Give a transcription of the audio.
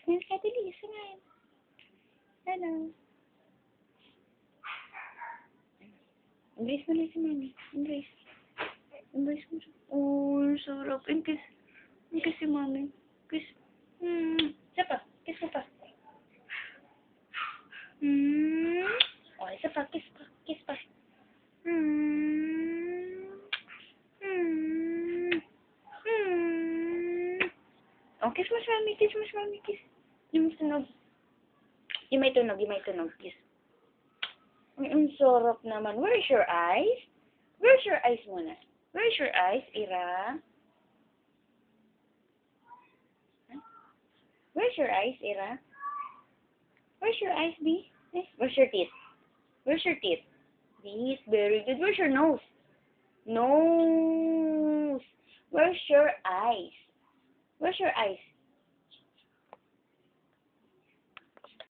Smile ka, dali. Smile. Hello. Embrace mo na si Mami. Embrace. Embrace mo siya. Oh, sarap. And kiss. And kiss si Mami. Kiss. Isa pa. Kiss mo pa. Oh, isa pa. Kiss pa. Kiss pa. Oh, kiss mo si Mami. Kiss mo si Mami. Kiss. Yung tunog. Yung may tunog. Yung may tunog. Kiss. Ang sarap naman. Where's your eyes? Where's your eyes muna? Where's your eyes, Ira? Huh? Where's your eyes, Ira? Where's your eyes, B? Where's your teeth? Where's your teeth? This, very good. Where's your nose? Nose. Where's your eyes? Where's your eyes?